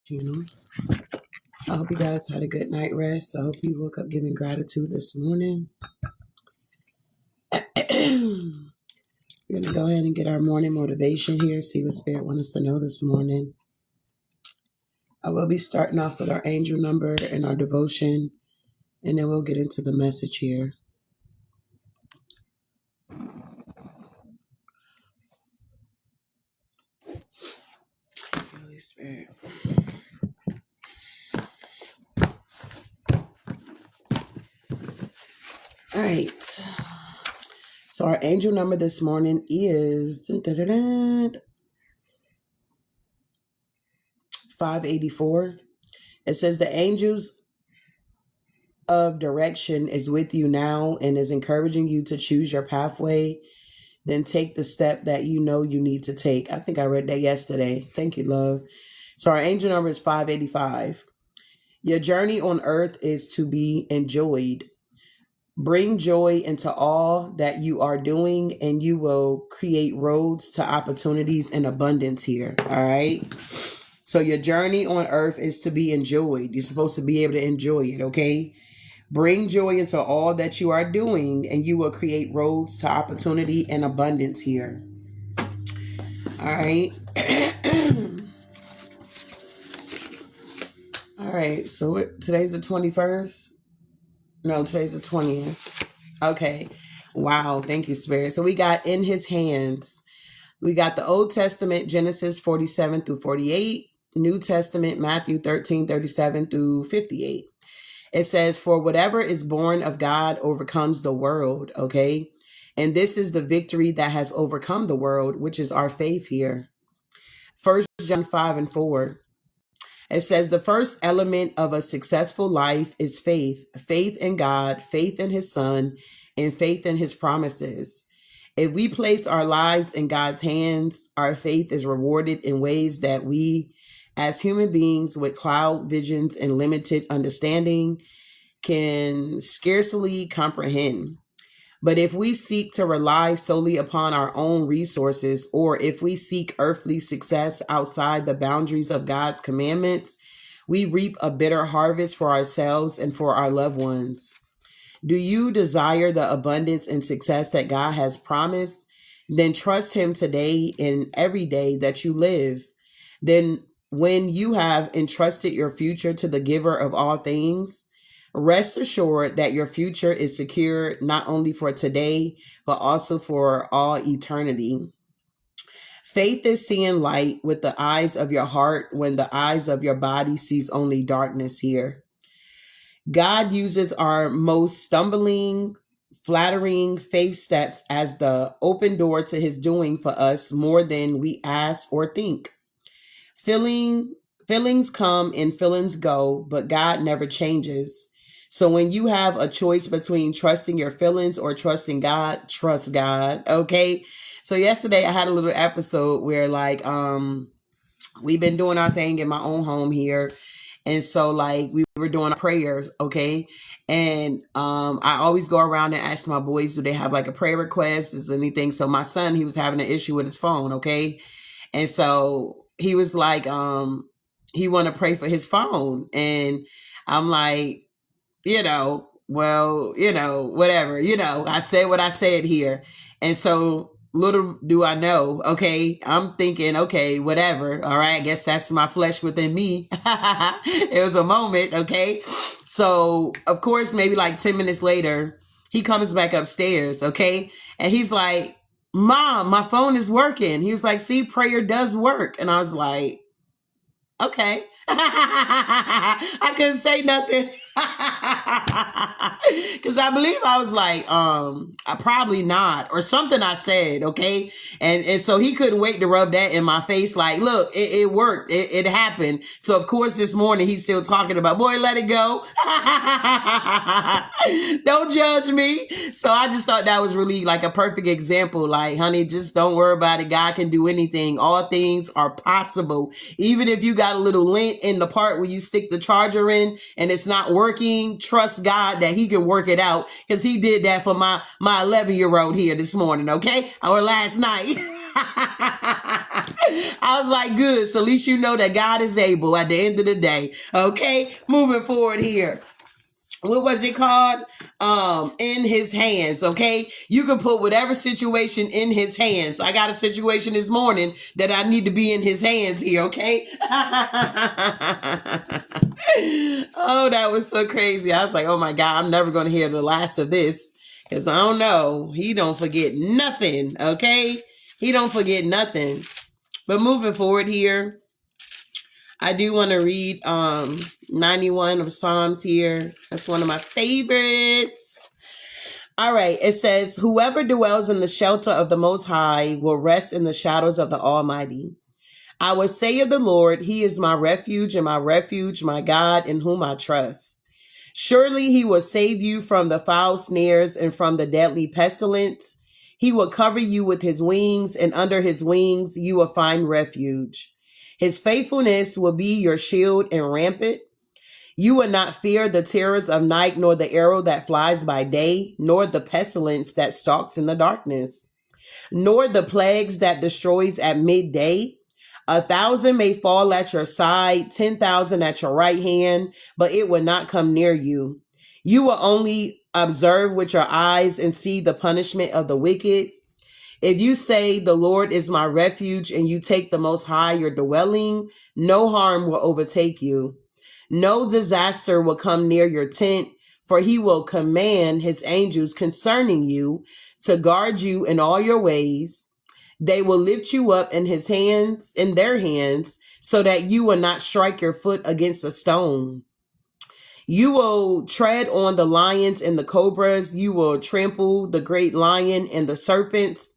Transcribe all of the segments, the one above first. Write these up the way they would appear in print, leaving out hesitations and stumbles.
You know, I hope you guys had a good night rest. I hope you woke up giving gratitude this morning. We're going to go ahead and get our morning motivation here, see what Spirit wants us to know this morning. I will be starting off with our angel number and our devotion, and then we'll get into the message here. Holy Spirit. All right. So our angel number this morning is 584. It says the angels of direction is with you now and is encouraging you to choose your pathway. Then take the step that you know you need to take. I think I read that yesterday. Thank you, love. So our angel number is 585. Your journey on earth is to be enjoyed. Bring joy into all that you are doing, and you will create roads to opportunities and abundance here. All right. So your journey on earth is to be enjoyed. You're supposed to be able to enjoy it. Okay. Bring joy into all that you are doing, and you will create roads to opportunity and abundance here. All right. All right. So today's the 21st. No, today's the 20th. Okay. Wow. Thank you, Spirit. So we got in his hands. We got the Old Testament, Genesis 47 through 48. New Testament, Matthew 13, 37 through 58. It says, for whatever is born of God overcomes the world. Okay. And this is the victory that has overcome the world, which is our faith here. 1 John 5 and 4. It says the first element of a successful life is faith. Faith in God, faith in his son, and faith in his promises. If we place our lives in God's hands, our faith is rewarded in ways that we, as human beings with cloud visions and limited understanding, can scarcely comprehend. But if we seek to rely solely upon our own resources, or if we seek earthly success outside the boundaries of God's commandments, we reap a bitter harvest for ourselves and for our loved ones. Do you desire the abundance and success that God has promised? Then trust him today and every day that you live. Then when you have entrusted your future to the giver of all things, rest assured that your future is secure not only for today, but also for all eternity. Faith is seeing light with the eyes of your heart when the eyes of your body sees only darkness here. God uses our most stumbling, flattering faith steps as the open door to his doing for us more than we ask or think. Feelings come and feelings go, but God never changes. So when you have a choice between trusting your feelings or trusting God, trust God. Okay. So yesterday I had a little episode where we've been doing our thing in my own home here. And so we were doing a prayer. Okay. And I always go around and ask my boys, do they have a prayer request? Is there anything? So my son, he was having an issue with his phone. Okay. And so he was he want to pray for his phone. And I'm like, whatever, I said what I said here. And so little do I know, okay, I'm thinking, okay, whatever. All right. I guess that's my flesh within me. It was a moment. Okay. So of course, maybe 10 minutes later, he comes back upstairs. Okay. And he's like, Mom, my phone is working. He was like, see, prayer does work. And I was like, okay. I couldn't say nothing. Because I believe I was like, I probably not, or something I said, okay? And so he couldn't wait to rub that in my face, like, look, it worked. It happened. So, of course, this morning he's still talking about, boy, let it go. Don't judge me. So I just thought that was really a perfect example. Like, honey, just don't worry about it. God can do anything. All things are possible. Even if you got a little lint in the part where you stick the charger in and it's not working, trust God that he can work it out, because he did that for my 11-year-old here this morning, okay? Or last night. I was like, good. So at least you know that God is able at the end of the day. Okay, moving forward here. What was it called? In his hands. Okay, you can put whatever situation in his hands. I got a situation this morning that I need to be in his hands here. Okay. Oh, that was so crazy. I was like, oh my God, I'm never going to hear the last of this, because I don't know. He don't forget nothing. Okay, he don't forget nothing. But moving forward here, I do want to read 91 of Psalms here. That's one of my favorites. All right. It says, whoever dwells in the shelter of the Most High will rest in the shadows of the Almighty. I will say of the Lord, he is my refuge, my God, in whom I trust. Surely he will save you from the foul snares and from the deadly pestilence. He will cover you with his wings, and under his wings you will find refuge. His faithfulness will be your shield and rampart. You will not fear the terrors of night, nor the arrow that flies by day, nor the pestilence that stalks in the darkness, nor the plagues that destroys at midday. 1,000 may fall at your side, 10,000 at your right hand, but it will not come near you. You will only observe with your eyes and see the punishment of the wicked. If you say the Lord is my refuge and you take the Most High your dwelling, no harm will overtake you. No disaster will come near your tent, for he will command his angels concerning you to guard you in all your ways. They will lift you up in their hands, so that you will not strike your foot against a stone. You will tread on the lions and the cobras. You will trample the great lion and the serpents.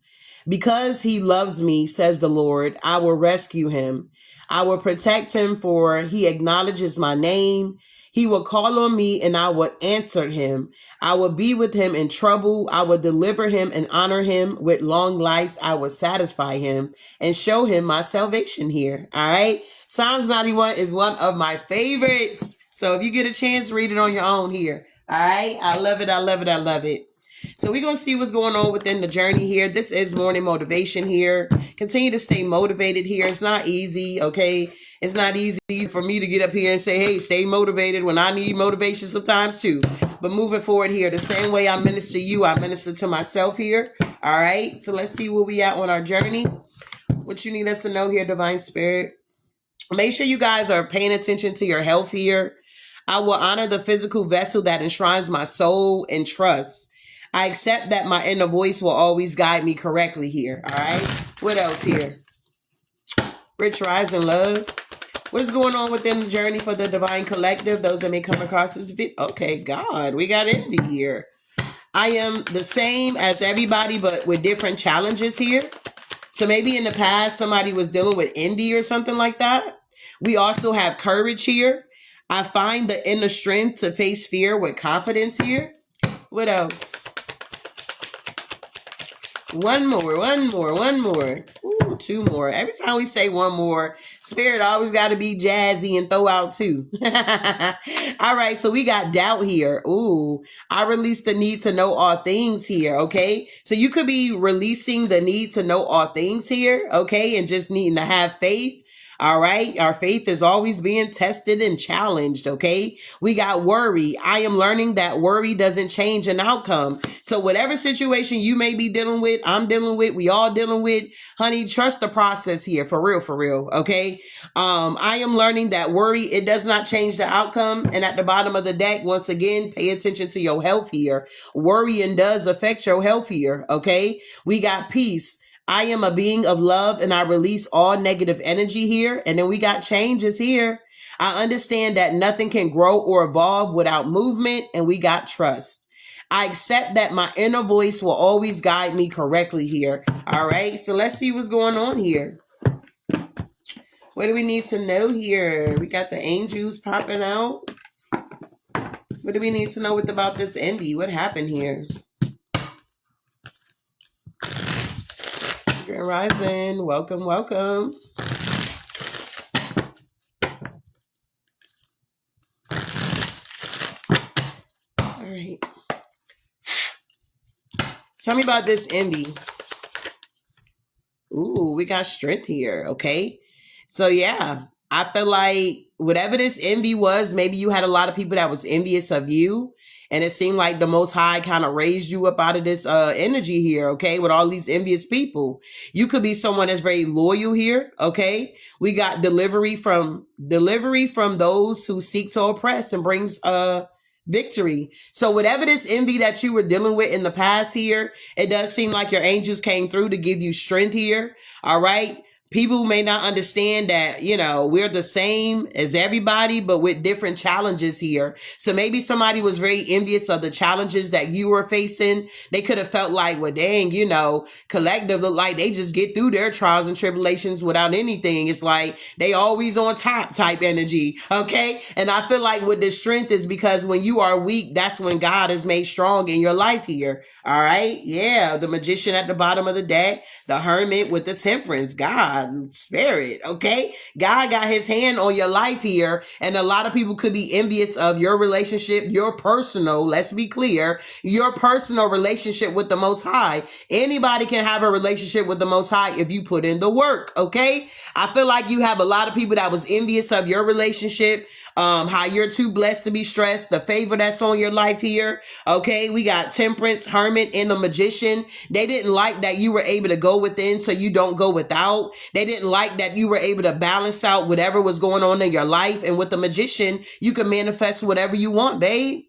Because he loves me, says the Lord, I will rescue him. I will protect him, for he acknowledges my name. He will call on me and I will answer him. I will be with him in trouble. I will deliver him and honor him. With long life, I will satisfy him and show him my salvation here. All right. Psalms 91 is one of my favorites. So if you get a chance, read it on your own here. All right. I love it. I love it. I love it. So we're going to see what's going on within the journey here. This is morning motivation here. Continue to stay motivated here. It's not easy, okay? It's not easy for me to get up here and say, hey, stay motivated, when I need motivation sometimes too. But moving forward here, the same way I minister to you, I minister to myself here. All right? So let's see where we at on our journey. What you need us to know here, Divine Spirit. Make sure you guys are paying attention to your health here. I will honor the physical vessel that enshrines my soul and trust. I accept that my inner voice will always guide me correctly here. All right. What else here? Rich Rise and Love. What is going on within the journey for the Divine Collective? Those that may come across this video. Okay, God, we got envy here. I am the same as everybody, but with different challenges here. So maybe in the past, somebody was dealing with envy or something like that. We also have courage here. I find the inner strength to face fear with confidence here. What else? One more. Ooh, two more. Every time we say one more, Spirit always got to be jazzy and throw out two. All right, so we got doubt here. Ooh, I release the need to know all things here, okay? So you could be releasing the need to know all things here, okay? And just needing to have faith. All right. Our faith is always being tested and challenged. Okay. We got worry. I am learning that worry doesn't change an outcome. So whatever situation you may be dealing with, I'm dealing with, we all dealing with, honey, trust the process here. For real, for real. Okay. I am learning that worry, it does not change the outcome. And at the bottom of the deck, once again, pay attention to your health here. Worrying does affect your health here. Okay. We got peace. I am a being of love and I release all negative energy here. And then we got changes here. I understand that nothing can grow or evolve without movement, and we got trust. I accept that my inner voice will always guide me correctly here. All right. So let's see what's going on here. What do we need to know here? We got the angels popping out. What do we need to know about this envy? What happened here? Grand Rising, welcome. All right. Tell me about this envy. Ooh, we got strength here. Okay. So yeah, I feel like whatever this envy was, maybe you had a lot of people that was envious of you. And it seemed like the Most High kind of raised you up out of this energy here, okay, with all these envious people. You could be someone that's very loyal here, okay? We got delivery from those who seek to oppress and brings victory. So whatever this envy that you were dealing with in the past here, it does seem like your angels came through to give you strength here. All right. People may not understand that, we're the same as everybody, but with different challenges here. So maybe somebody was very envious of the challenges that you were facing. They could have felt like, well, dang, collective look like they just get through their trials and tribulations without anything. It's like they always on top type energy. Okay. And I feel like with the strength is because when you are weak, that's when God is made strong in your life here. All right. Yeah. The magician at the bottom of the deck, the hermit with the temperance, God. Spirit, okay? God got his hand on your life here, and a lot of people could be envious of your relationship, your personal, let's be clear, your personal relationship with the Most High. Anybody can have a relationship with the Most High if you put in the work, okay? I feel like you have a lot of people that was envious of your relationship, how you're too blessed to be stressed, the favor that's on your life here, okay? We got temperance, hermit, and the magician. They didn't like that you were able to go within so you don't go without. They didn't like that you were able to balance out whatever was going on in your life. And with the magician, you can manifest whatever you want, babe.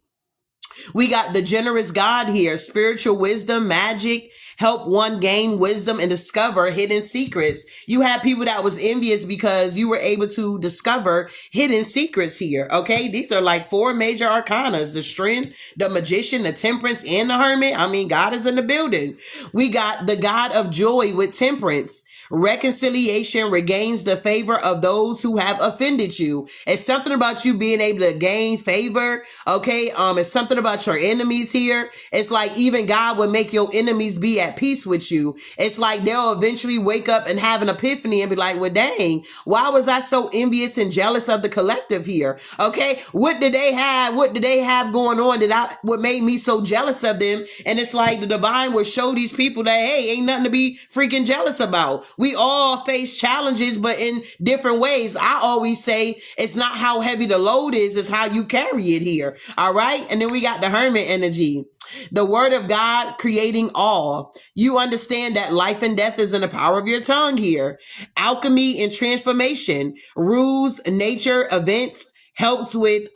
We got the generous God here, spiritual wisdom, magic, help one gain wisdom and discover hidden secrets. You had people that was envious because you were able to discover hidden secrets here. Okay. These are like 4 major arcanas, the strength, the magician, the temperance, and the hermit. I mean, God is in the building. We got the God of joy with temperance. Reconciliation regains the favor of those who have offended you. It's something about you being able to gain favor. Okay. It's something about your enemies here. It's like even God would make your enemies be at peace with you. It's like they'll eventually wake up and have an epiphany and be like, well, dang, why was I so envious and jealous of the collective here? Okay. What did they have? What did they have going on what made me so jealous of them? And it's like the divine will show these people that, hey, ain't nothing to be freaking jealous about. We all face challenges, but in different ways. I always say it's not how heavy the load is, it's how you carry it here. All right. And then we got the hermit energy. The word of God creating all. You understand that life and death is in the power of your tongue here. Alchemy and transformation. Rules, nature, events helps with,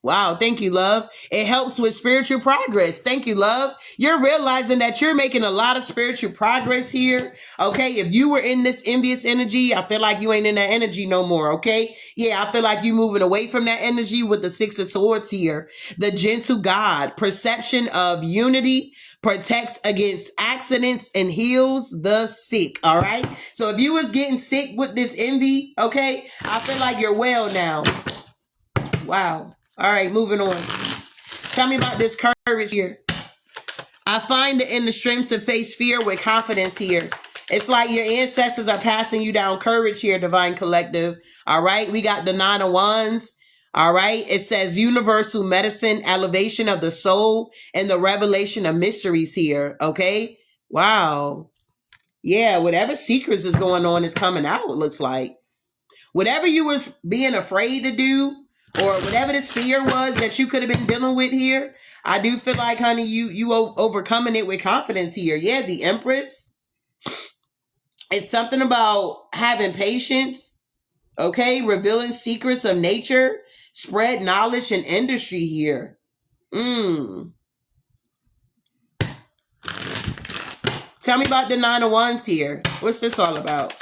wow, thank you, love. It helps with spiritual progress. Thank you, love. You're realizing that you're making a lot of spiritual progress here. Okay, if you were in this envious energy, I feel like you ain't in that energy no more, okay? Yeah, I feel like you moving away from that energy with the 6 of swords here. The gentle God, perception of unity, protects against accidents and heals the sick, all right? So if you was getting sick with this envy, okay, I feel like you're well now. Wow. All right, moving on. Tell me about this courage here. I find it in the strength to face fear with confidence here. It's like your ancestors are passing you down courage here, Divine Collective. All right, we got the 9 of Wands. All right, it says universal medicine, elevation of the soul, and the revelation of mysteries here. Okay, wow. Yeah, whatever secrets is going on is coming out, it looks like. Whatever you was being afraid to do, or whatever this fear was that you could have been dealing with here, I do feel like, honey, you overcoming it with confidence here. Yeah, the Empress. It's something about having patience, okay? Revealing secrets of nature, spread knowledge and industry here. Tell me about the 9 of Wands here. What's this all about?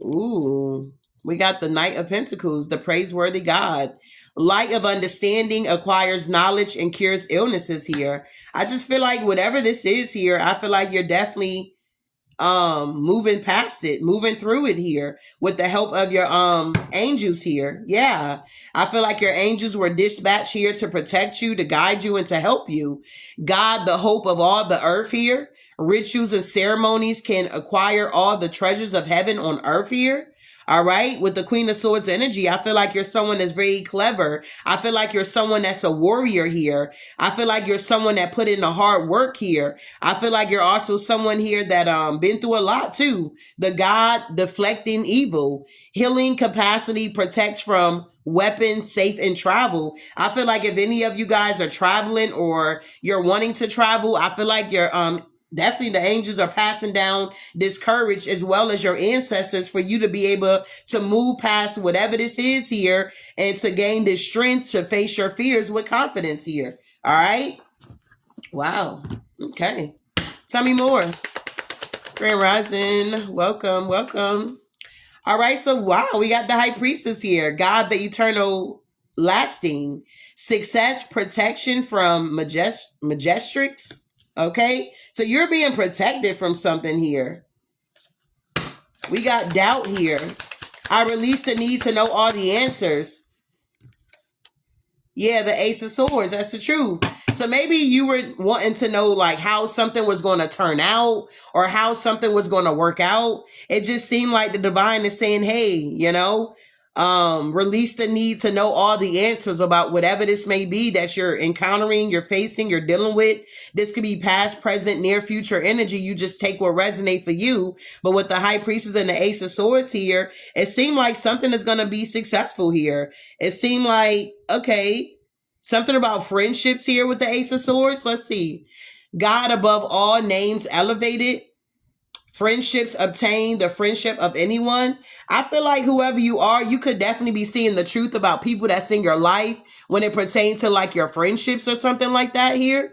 Ooh. We got the Knight of Pentacles, the praiseworthy God. Light of understanding acquires knowledge and cures illnesses here. I just feel like whatever this is here, I feel like you're definitely moving past it, moving through it here with the help of your angels here. Yeah, I feel like your angels were dispatched here to protect you, to guide you, and to help you. God, the hope of all the earth here, rituals and ceremonies can acquire all the treasures of heaven on earth here. All right. With the Queen of Swords energy, I feel like you're someone that's very clever. I feel like you're someone that's a warrior here. I feel like you're someone that put in the hard work here. I feel like you're also someone here that been through a lot too. The God deflecting evil, healing capacity protects from weapons, safe in travel. I feel like if any of you guys are traveling or you're wanting to travel, I feel like you're definitely the angels are passing down this courage as well as your ancestors for you to be able to move past whatever this is here and to gain this strength to face your fears with confidence here. All right. Wow. Okay. Tell me more. Grand Rising. Welcome. Welcome. All right. So, wow, we got the High Priestess here. God, the eternal lasting success, protection from majestrics. Okay, so you're being protected from something here. We got doubt here. I release the need to know all the answers. Yeah, the Ace of Swords. That's the truth. So maybe you were wanting to know like how something was going to turn out or how something was going to work out. It just seemed like the divine is saying, hey, you know, release the need to know all the answers about whatever this may be that you're encountering, you're facing, you're dealing with. This could be past, present, near future energy. You just take what resonates for you. But with the High Priestess and the Ace of Swords here, it seemed like something is going to be successful here. It seemed like, okay, something about friendships here with the Ace of Swords. Let's see. God above all names elevated. Friendships obtain the friendship of anyone. I feel like whoever you are, you could definitely be seeing the truth about people that's in your life when it pertains to like your friendships or something like that here.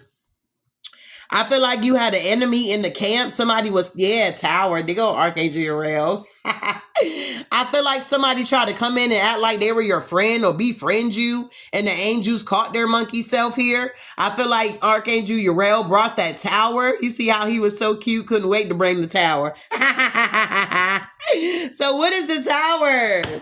I feel like you had an enemy in the camp. Somebody was, Tower. They go Archangel Uriel. I feel like somebody tried to come in and act like they were your friend or befriend you, and the angels caught their monkey self here. I feel like Archangel Uriel brought that tower. You see how he was so cute, couldn't wait to bring the tower. So what is the tower?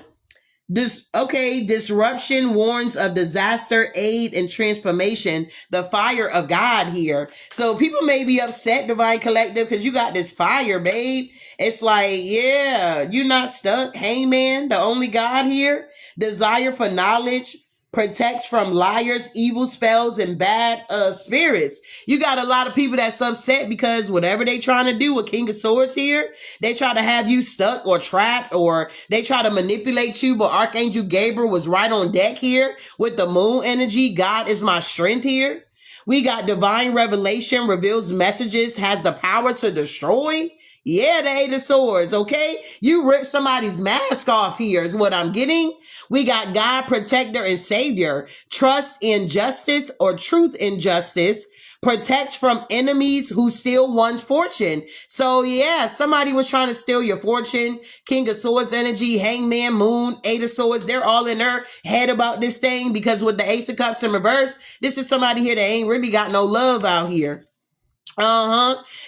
Disruption warns of disaster, aid, and transformation. The fire of God here. So people may be upset, Divine Collective, because you got this fire, babe. It's like, yeah, you're not stuck. Hangman, the only God here. Desire for knowledge protects from liars, evil spells, and bad spirits. You got a lot of people that's upset because whatever they trying to do with King of Swords here, they try to have you stuck or trapped, or they try to manipulate you. But Archangel Gabriel was right on deck here with the moon energy. God is my strength here. We got divine revelation, reveals messages, has the power to destroy. Yeah, the Eight of Swords, okay? You rip somebody's mask off here is what I'm getting. We got God, protector, and savior. Trust in justice or truth in justice. Protect from enemies who steal one's fortune. So yeah, somebody was trying to steal your fortune. King of Swords energy, Hangman, Moon, Eight of Swords. They're all in their head about this thing because with the Ace of Cups in reverse, this is somebody here that ain't really got no love out here.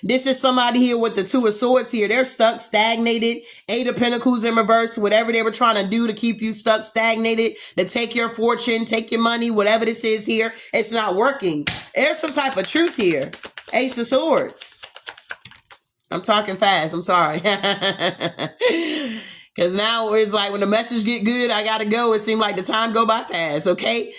This is somebody here with the Two of Swords here. They're stuck, stagnated. Eight of Pentacles in reverse. Whatever they were trying to do to keep you stuck, stagnated, to take your fortune, take your money, whatever this is here, it's not working. There's some type of truth here. Ace of Swords. I'm talking fast. I'm sorry. Because now it's like when the message get good, I got to go. It seemed like the time go by fast, okay?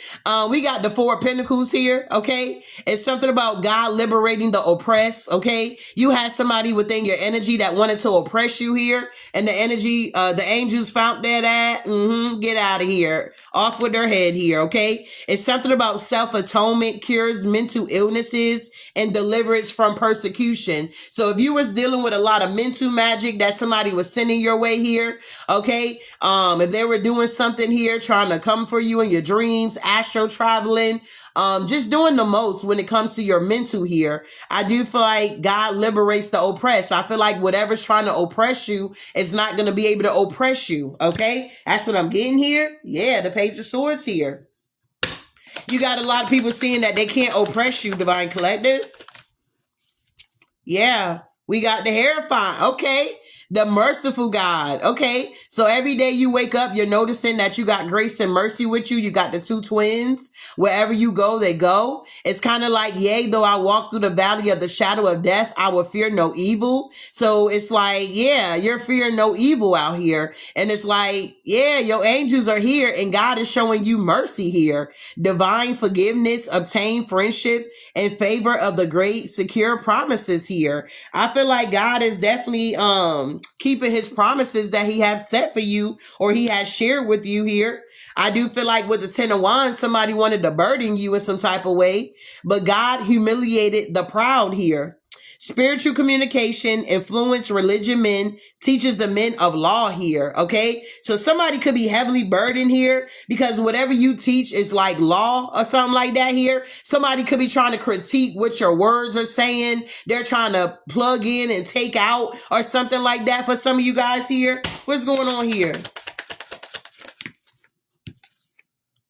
We got the Four of Pentacles here, okay? It's something about God liberating the oppressed, okay? You had somebody within your energy that wanted to oppress you here. And the energy, the angels found that at, get out of here. Off with their head here, okay? It's something about self-atonement, cures mental illnesses, and deliverance from persecution. So if you was dealing with a lot of mental magic that somebody was sending your way here, okay, if they were doing something here trying to come for you in your dreams, astro traveling, just doing the most when it comes to your mental here, I do feel like God liberates the oppressed. I feel like whatever's trying to oppress you is not going to be able to oppress you, okay? That's what I'm getting here. Yeah, the Page of Swords here. You got a lot of people seeing that they can't oppress you, Divine Collective. Yeah, we got the Hierophant, okay? The merciful God. Okay. So every day you wake up, you're noticing that you got grace and mercy with you. You got the two twins. Wherever you go, they go. It's kind of like, yea, though I walk through the valley of the shadow of death, I will fear no evil. So it's like, yeah, you're fearing no evil out here. And it's like, yeah, your angels are here and God is showing you mercy here. Divine forgiveness, obtain friendship and favor of the great secure promises here. I feel like God is definitely keeping his promises that he has set for you or he has shared with you here. I do feel like with the 10 of Wands, somebody wanted to burden you in some type of way, but God humiliated the proud here. Spiritual communication, influence religion men, teaches the men of law here. Okay. So somebody could be heavily burdened here because whatever you teach is like law or something like that here. Somebody could be trying to critique what your words are saying. They're trying to plug in and take out or something like that for some of you guys here. What's going on here?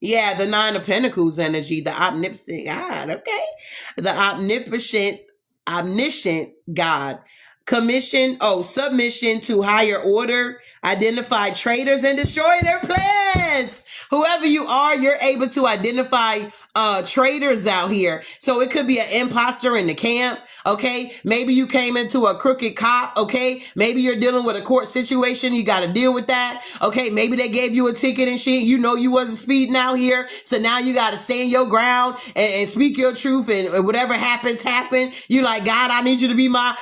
Yeah, the 9 of Pentacles energy, the omnipotent God. Okay. The omniscient God. Submission to higher order, identify traitors and destroy their plans. Whoever you are, you're able to identify traitors out here. So it could be an imposter in the camp. Okay. Maybe you came into a crooked cop. Okay. Maybe you're dealing with a court situation. You got to deal with that. Okay. Maybe they gave you a ticket and shit. You know, you wasn't speeding out here. So now you got to stand your ground and speak your truth, and whatever happens, happen. You like, God, I need you to be my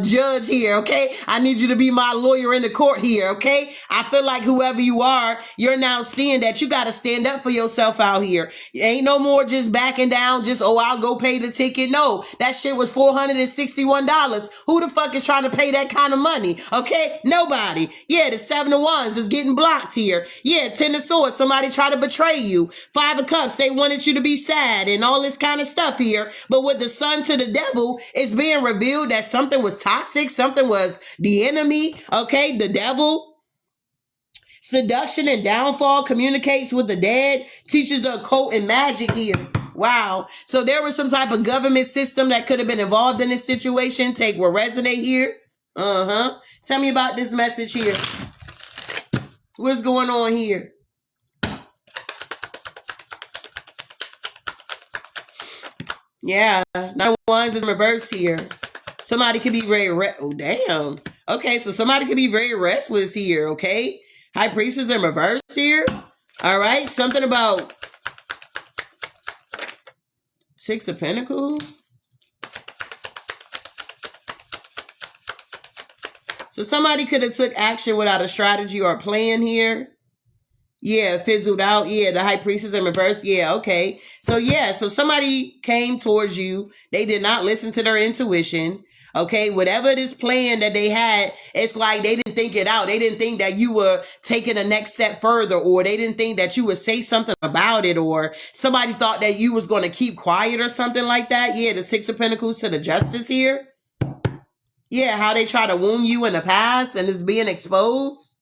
judge here. Okay. I need you to be my lawyer in the court here. Okay. I feel like whoever you are, you're now seeing that you got to stand up for yourself out here. Ain't no more just backing down, just, oh, I'll go pay the ticket. No, that shit was $461. Who the fuck is trying to pay that kind of money? Okay, nobody. Yeah, the 7 of Wands is getting blocked here. Yeah, 10 of Swords, somebody tried to betray you. 5 of Cups, they wanted you to be sad and all this kind of stuff here. But with the Sun to the Devil, it's being revealed that something was toxic, something was the enemy. Okay, the devil. Seduction and downfall, communicates with the dead, teaches the occult and magic here. Wow. So there was some type of government system that could have been involved in this situation. Take what resonate here. Tell me about this message here. What's going on here? Yeah. 9 of Wands is in reverse here. Somebody could be very, oh, damn. Okay. So somebody could be very restless here. Okay. High Priestess in reverse here. All right. Something about 6 of Pentacles. So somebody could have took action without a strategy or a plan here. Yeah, fizzled out. Yeah, the High Priestess in reverse. Yeah, okay. So yeah, so somebody came towards you. They did not listen to their intuition. Okay, whatever this plan that they had, it's like they didn't think it out. They didn't think that you were taking a next step further, or they didn't think that you would say something about it, or somebody thought that you was going to keep quiet or something like that. Yeah, the 6 of Pentacles to the Justice here. Yeah, how they try to wound you in the past and it's being exposed.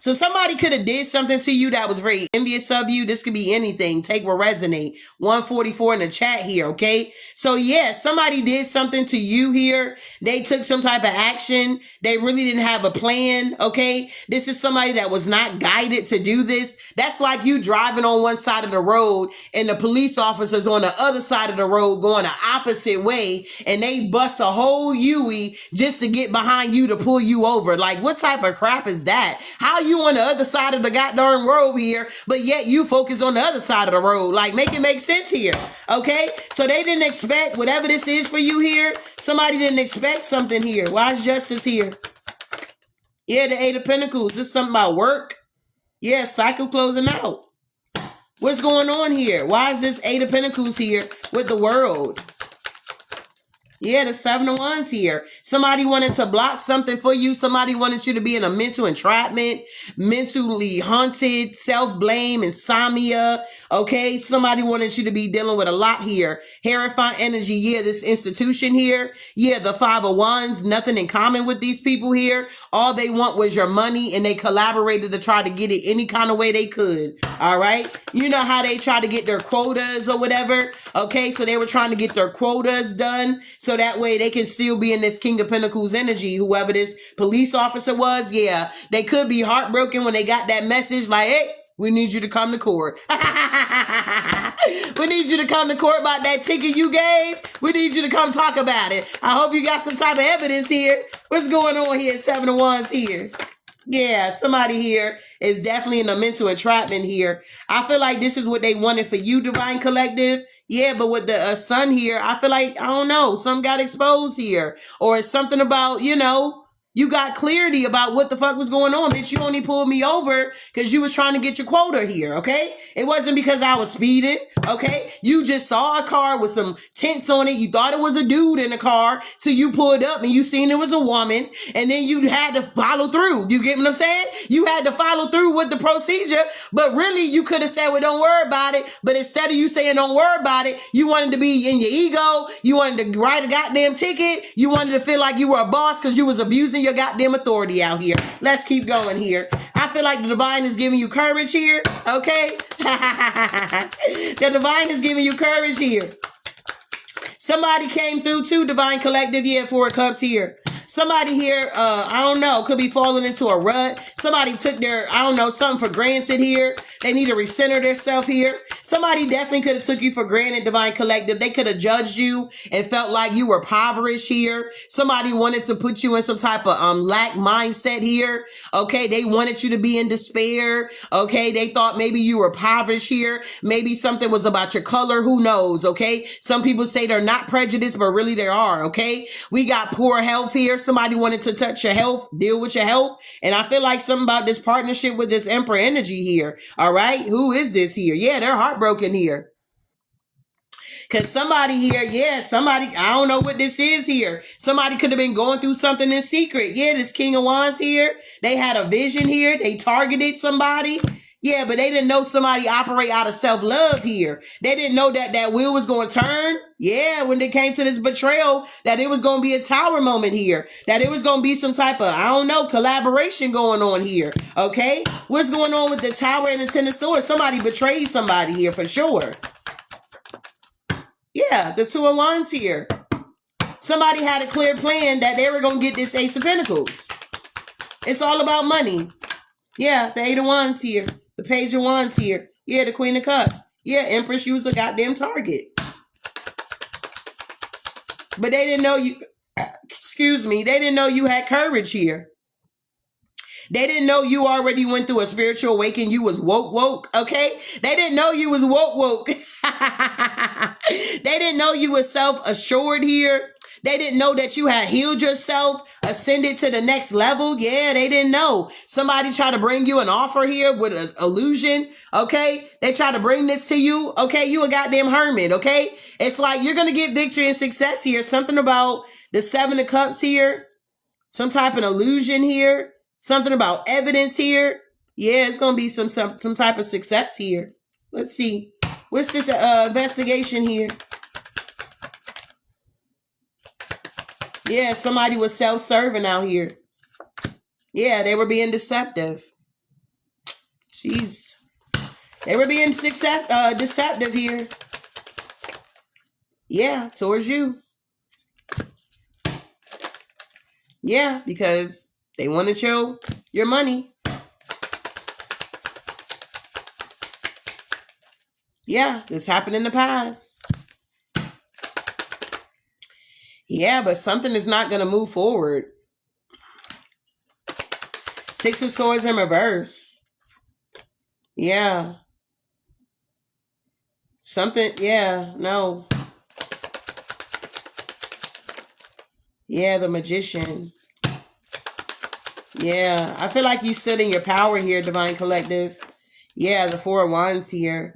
So somebody could have did something to you that was very envious of you. This could be anything. Take what resonate. 144 in the chat here, okay? So yeah, somebody did something to you here. They took some type of action. They really didn't have a plan, okay? This is somebody that was not guided to do this. That's like you driving on one side of the road and the police officers on the other side of the road going the opposite way, and they bust a whole U-ey just to get behind you to pull you over. Like, what type of crap is that? How you on the other side of the goddamn road here, but yet you focus on the other side of the road? Like, make it make sense here. Okay. So they didn't expect whatever this is for you here. Somebody didn't expect something here. Why is Justice here? Yeah, the 8 of Pentacles. This is something about work. Yeah, cycle closing out. What's going on here? Why is this 8 of Pentacles here with the World? Yeah, the 7 of Wands here. Somebody wanted to block something for you. Somebody wanted you to be in a mental entrapment, mentally haunted, self-blame, insomnia. Okay, somebody wanted you to be dealing with a lot here. Hierophant energy. Yeah, this institution here. Yeah, the 5 of Wands. Nothing in common with these people here. All they want was your money, and they collaborated to try to get it any kind of way they could. All right. You know how they try to get their quotas or whatever. Okay, so they were trying to get their quotas done. So So that way they can still be in this King of Pentacles energy. Whoever this police officer was, yeah, they could be heartbroken when they got that message like, hey, we need you to come to court. We need you to come to court about that ticket you gave. We need you to come talk about it. I hope you got some type of evidence here. What's going on here? 7 of Wands here. Yeah, somebody here is definitely in a mental entrapment here. I feel like this is what they wanted for you, Divine Collective. Yeah, but with the sun here, I feel like, I don't know, some got exposed here. Or it's something about, you know, you got clarity about what the fuck was going on. Bitch, you only pulled me over because you was trying to get your quota here, okay? It wasn't because I was speeding, okay? You just saw a car with some tents on it. You thought it was a dude in the car. So you pulled up and you seen it was a woman. And then you had to follow through. You get what I'm saying? You had to follow through with the procedure. But really, you could have said, well, don't worry about it. But instead of you saying, don't worry about it, you wanted to be in your ego. You wanted to write a goddamn ticket. You wanted to feel like you were a boss because you was abusing your goddamn authority out here. Let's keep going here. I feel like the divine is giving you courage here. Okay? The divine is giving you courage here. Somebody came through too, Divine Collective. Yeah, 4 of Cups here. Somebody here, I don't know, could be falling into a rut. Somebody took their, I don't know, something for granted here. They need to recenter themselves here. Somebody definitely could have took you for granted, Divine Collective. They could have judged you and felt like you were impoverished here. Somebody wanted to put you in some type of lack mindset here. Okay, they wanted you to be in despair. Okay, they thought maybe you were impoverished here. Maybe something was about your color. Who knows? Okay, some people say they're not prejudiced, but really they are. Okay, we got poor health here. Somebody wanted to touch your health, deal with your health. And I feel like something about this partnership with this Emperor energy here. All right. Who is this here? Yeah, they're heartbroken here. Because somebody here, yeah, somebody, I don't know what this is here. Somebody could have been going through something in secret. Yeah, this King of Wands here. They had a vision here. They targeted somebody. Yeah, but they didn't know somebody operate out of self-love here. They didn't know that that wheel was going to turn. Yeah, when they came to this betrayal, that it was going to be a tower moment here. That it was going to be some type of, I don't know, collaboration going on here. Okay? What's going on with the tower and the Ten of Swords? Somebody betrayed somebody here for sure. Yeah, the 2 of Wands here. Somebody had a clear plan that they were going to get this Ace of Pentacles. It's all about money. Yeah, the 8 of Wands here. The Page of Wands here. Yeah, the Queen of Cups. Yeah, Empress, you was a goddamn target. But they didn't know you, excuse me, they didn't know you had courage here. They didn't know you already went through a spiritual awakening. You was woke, okay? They didn't know you was woke. They didn't know you was self-assured here. They didn't know that you had healed yourself, ascended to the next level. Yeah, they didn't know. Somebody tried to bring you an offer here with an illusion, okay? They try to bring this to you, okay? You a goddamn hermit, okay? It's like you're going to get victory and success here. Something about the 7 of Cups here. Some type of illusion here. Something about evidence here. Yeah, it's going to be some type of success here. Let's see. What's this investigation here? Yeah, somebody was self-serving out here. Yeah, they were being deceptive. Jeez. They were being deceptive here. Yeah, towards you. Yeah, because they wanted your money. Yeah, this happened in the past. Yeah, but something is not going to move forward. 6 of Swords in reverse. Yeah. Something, yeah, no. Yeah, the Magician. Yeah, I feel like you stood in your power here, Divine Collective. Yeah, the 4 of Wands here.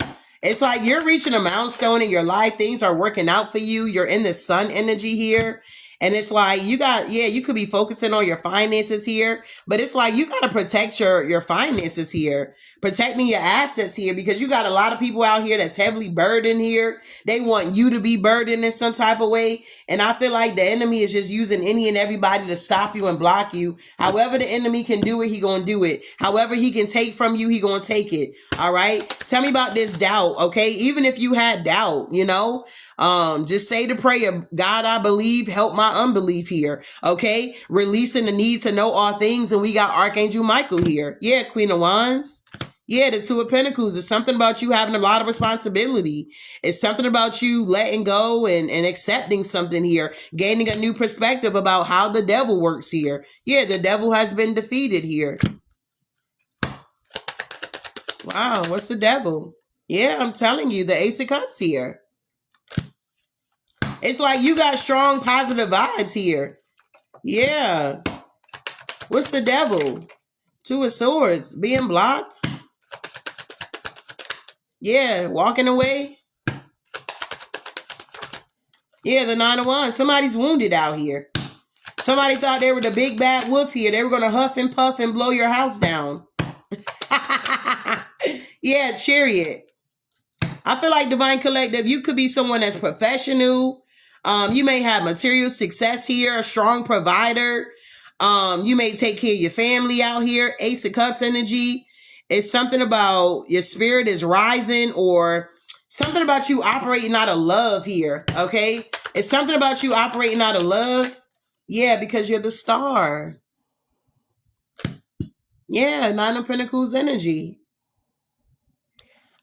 It's like you're reaching a milestone in your life. Things are working out for you. You're in the sun energy here. And it's like you could be focusing on your finances here, but it's like you got to protect your finances here, protecting your assets here, because you got a lot of people out here that's heavily burdened here. They want you to be burdened in some type of way. And I feel like the enemy is just using any and everybody to stop you and block you. However the enemy can do it, he gonna do it. However he can take from you, he gonna take it. All right. Tell me about this doubt. Okay. Even if you had doubt, just say the prayer, God, I believe, help my unbelief here. Okay. Releasing the need to know all things. And we got Archangel Michael here. Yeah. Queen of Wands. Yeah, the Two of Pentacles. It's something about you having a lot of responsibility. It's something about you letting go and accepting something here, gaining a new perspective about how the devil works here. Yeah, the devil has been defeated here. Wow, what's the devil? Yeah, I'm telling you, the Ace of Cups here. It's like you got strong positive vibes here. Yeah. What's the devil? Two of Swords, being blocked. Yeah, walking away. Yeah, the Nine of Wands. Somebody's wounded out here. Somebody thought they were the big bad wolf here. They were going to huff and puff and blow your house down. Yeah, Chariot. I feel like Divine Collective, you could be someone that's professional. You may have material success here, a strong provider. You may take care of your family out here. Ace of Cups energy. It's something about your spirit is rising, or something about you operating out of love here. Okay. It's something about you operating out of love. Yeah, because you're the star. Yeah, Nine of Pentacles energy.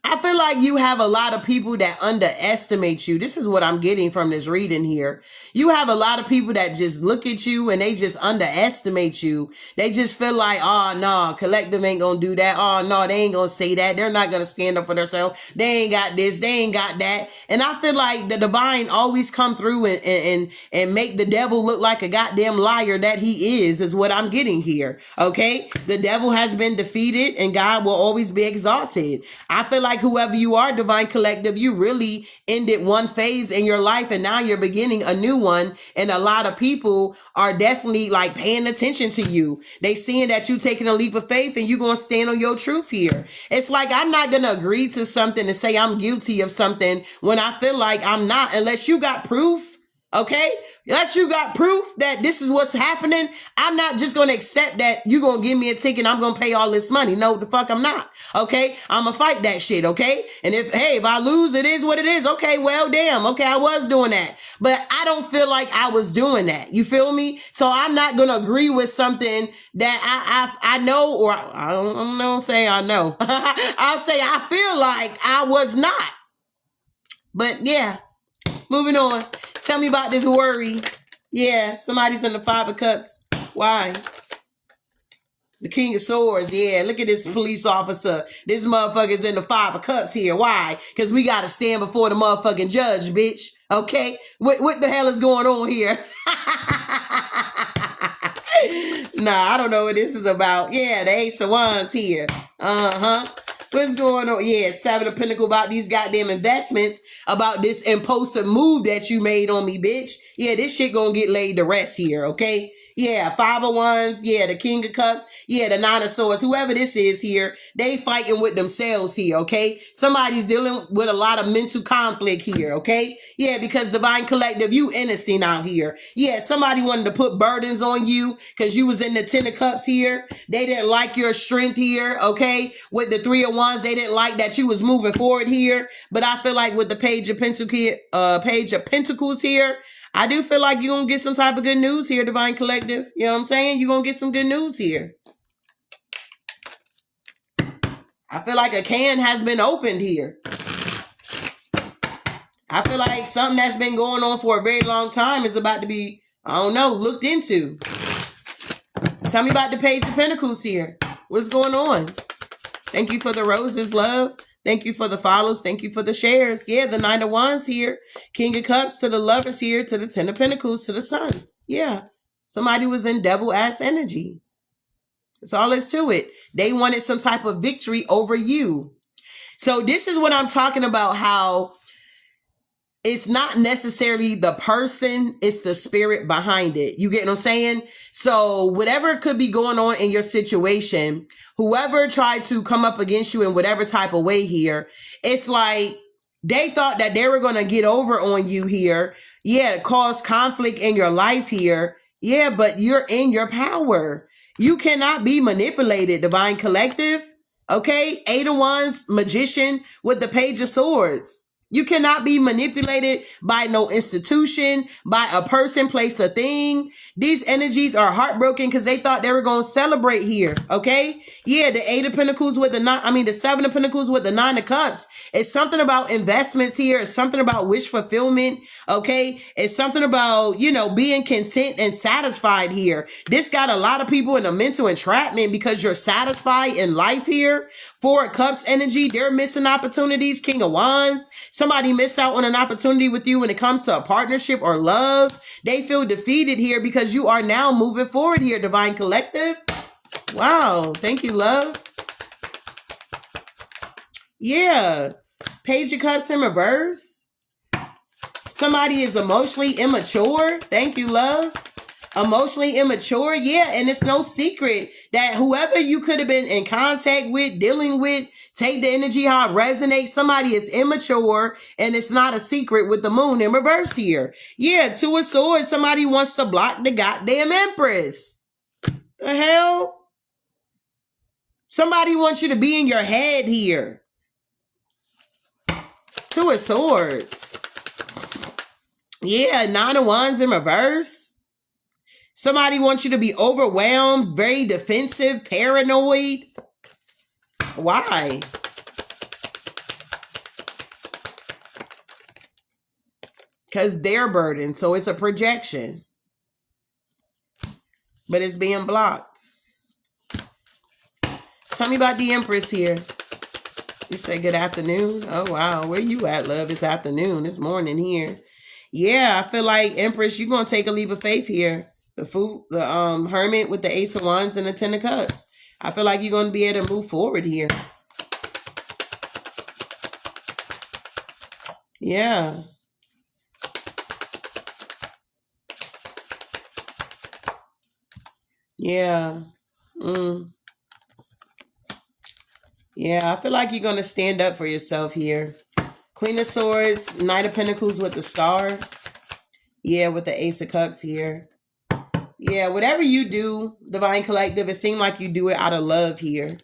I feel like you have a lot of people that underestimate you. This is what I'm getting from this reading here. You have a lot of people that just look at you and they just underestimate you. They just feel like, oh, no, collective ain't going to do that. Oh, no, they ain't going to say that. They're not going to stand up for themselves. They ain't got this. They ain't got that. And I feel like the divine always come through and make the devil look like a goddamn liar that he is what I'm getting here. Okay. The devil has been defeated and God will always be exalted. I feel like whoever you are, Divine Collective, you really ended one phase in your life and now you're beginning a new one. And a lot of people are definitely like paying attention to you. They seeing that you taking a leap of faith and you going to stand on your truth here. It's like, I'm not going to agree to something and say I'm guilty of something when I feel like I'm not, unless you got proof. Okay, unless you got proof that this is what's happening, I'm not just going to accept that you're going to give me a ticket and I'm going to pay all this money. No, the fuck I'm not. Okay, I'm going to fight that shit. Okay, and if I lose, it is what it is. Okay, well, damn. Okay, I was doing that, but I don't feel like I was doing that. You feel me? So I'm not going to agree with something that I know, or I don't know, say I know. I'll say I feel like I was not. But yeah, moving on. Tell me about this worry. Yeah, somebody's in the Five of Cups. Why? The King of Swords. Yeah, look at this police officer. This motherfucker's in the Five of Cups here. Why? Because we got to stand before the motherfucking judge, bitch. Okay? What the hell is going on here? Nah, I don't know what this is about. Yeah, the Ace of Wands here. Uh-huh. What's going on? Yeah, Seven of Pentacles about these goddamn investments, about this impulsive move that you made on me, bitch. Yeah, this shit gonna get laid to rest here, okay? Yeah, Five of Wands. Yeah, the King of Cups. Yeah, the Nine of Swords. Whoever this is here, they fighting with themselves here, okay? Somebody's dealing with a lot of mental conflict here, okay? Yeah, because Divine Collective, you innocent out here. Yeah, somebody wanted to put burdens on you because you was in the Ten of Cups here. They didn't like your strength here, okay? With the Three of Wands, they didn't like that you was moving forward here. But I feel like with the Page of Pentacles here, I do feel like you're going to get some type of good news here, Divine Collective. You know what I'm saying? You're going to get some good news here. I feel like a can has been opened here. I feel like something that's been going on for a very long time is about to be, I don't know, looked into. Tell me about the Page of Pentacles here. What's going on? Thank you for the roses, love. Thank you for the follows. Thank you for the shares. Yeah, the Nine of Wands here. King of Cups to the Lovers here. To the Ten of Pentacles to the Sun. Yeah. Somebody was in devil-ass energy. That's all there's to it. They wanted some type of victory over you. So this is what I'm talking about, how it's not necessarily the person, it's the spirit behind it. You get what I'm saying? So whatever could be going on in your situation, whoever tried to come up against you in whatever type of way here, it's like they thought that they were going to get over on you here. Yeah, cause conflict in your life here. Yeah, but you're in your power. You cannot be manipulated, Divine Collective. Okay? Eight of Wands, Magician with the Page of Swords. You cannot be manipulated by no institution, by a person, place, a thing. These energies are heartbroken because they thought they were going to celebrate here. Okay. Yeah. The Eight of Pentacles with the Seven of Pentacles with the Nine of Cups. It's something about investments here. It's something about wish fulfillment. Okay. It's something about, being content and satisfied here. This got a lot of people in a mental entrapment because you're satisfied in life here. Four of Cups energy. They're missing opportunities. King of Wands. Somebody missed out on an opportunity with you when it comes to a partnership or love. They feel defeated here because you are now moving forward here, Divine Collective. Wow. Thank you, love. Yeah. Page of Cups in reverse. Somebody is emotionally immature. Thank you, love. Emotionally immature. Yeah. And it's no secret that whoever you could have been in contact with, dealing with, take the energy how it resonates. Somebody is immature, and it's not a secret with the moon in reverse here. Yeah, Two of Swords. Somebody wants to block the goddamn Empress. The hell? Somebody wants you to be in your head here. Two of Swords. Yeah, Nine of Wands in reverse. Somebody wants you to be overwhelmed, very defensive, paranoid. Why? Because they're burdened. So it's a projection. But it's being blocked. Tell me about the Empress here. You say good afternoon. Oh, wow. Where you at, love? It's afternoon. It's morning here. Yeah, I feel like Empress, you're going to take a leap of faith here. The Hermit with the Ace of Wands and the Ten of Cups. I feel like you're going to be able to move forward here. Yeah. Yeah. Yeah, I feel like you're going to stand up for yourself here. Queen of Swords, Knight of Pentacles with the Star. Yeah, with the Ace of Cups here. Yeah, whatever you do, Divine Collective, it seems like you do it out of love here.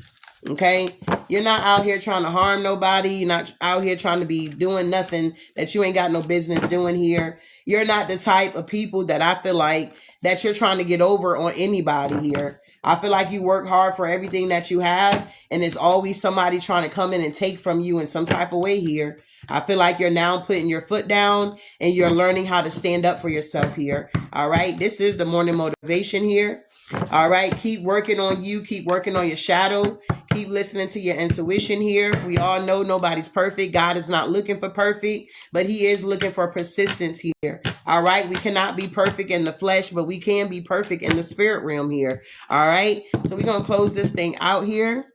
Okay? You're not out here trying to harm nobody. You're not out here trying to be doing nothing that you ain't got no business doing here. You're not the type of people that I feel like that you're trying to get over on anybody here. I feel like you work hard for everything that you have, and there's always somebody trying to come in and take from you in some type of way here. I feel like you're now putting your foot down and you're learning how to stand up for yourself here. All right. This is the morning motivation here. All right. Keep working on you. Keep working on your shadow. Keep listening to your intuition here. We all know nobody's perfect. God is not looking for perfect, but he is looking for persistence here. All right. We cannot be perfect in the flesh, but we can be perfect in the spirit realm here. All right. So we're going to close this thing out here.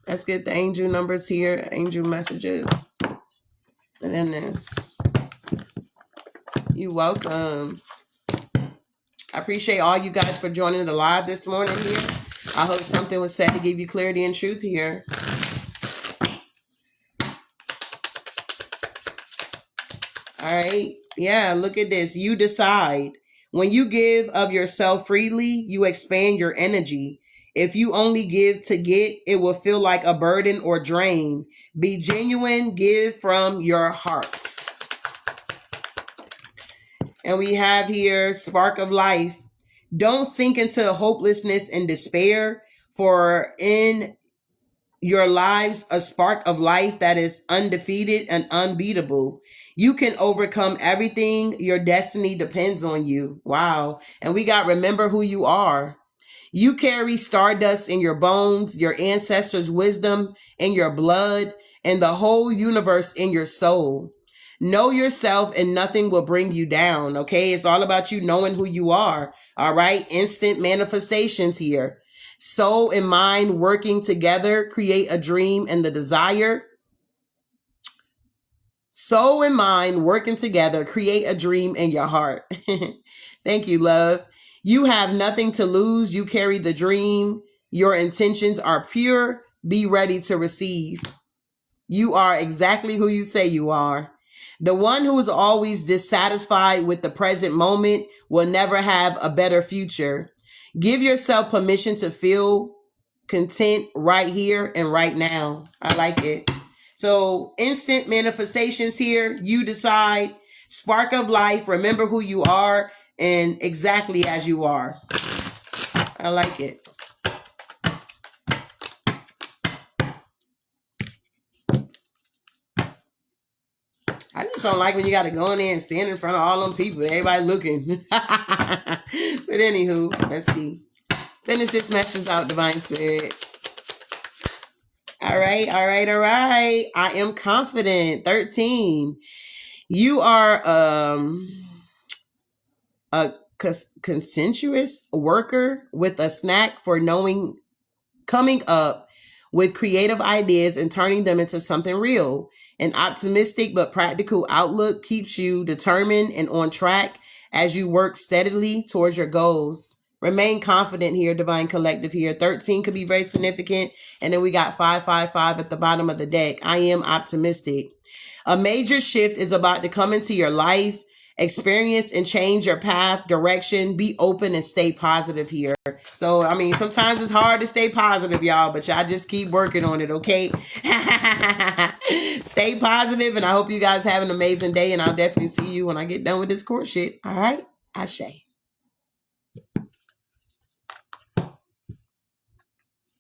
Let's get the angel numbers here, angel messages. And then this. You're welcome. I appreciate all you guys for joining the live this morning here. I hope something was said to give you clarity and truth here. All right. Yeah, look at this. You decide. When you give of yourself freely, you expand your energy. If you only give to get, it will feel like a burden or drain. Be genuine, give from your heart. And we have here, spark of life. Don't sink into hopelessness and despair, for in your lives, a spark of life that is undefeated and unbeatable. You can overcome everything. Your destiny depends on you. Wow. And we got remember who you are. You carry stardust in your bones, your ancestors' wisdom in your blood, and the whole universe in your soul. Know yourself and nothing will bring you down. Okay. It's all about you knowing who you are. All right. Instant manifestations here. Soul and mind working together, create a dream and the desire. Soul and mind working together create a dream in your heart. Thank you, love. You have nothing to lose. You carry the dream. Your intentions are pure. Be ready to receive. You are exactly who you say you are. The one who is always dissatisfied with the present moment will never have a better future. Give yourself permission to feel content right here and right now. I like it. So instant manifestations here. You decide. Spark of life. Remember who you are and exactly as you are. I like it. I just don't like when you got to go in there and stand in front of all them people. Everybody looking. But anywho, let's see. Finish this message out, Divine Spirit. All right. I am confident. 13. You are a consensuous worker with a snack for coming up with creative ideas and turning them into something real. An optimistic but practical outlook keeps you determined and on track as you work steadily towards your goals. Remain confident here, Divine Collective here. 13 could be very significant. And then we got 555 at the bottom of the deck. I am optimistic. A major shift is about to come into your life. Experience and change your path, direction. Be open and stay positive here. So, I mean, sometimes it's hard to stay positive, y'all, but y'all just keep working on it, okay? Stay positive, and I hope you guys have an amazing day, and I'll definitely see you when I get done with this court shit. All right? Ashe.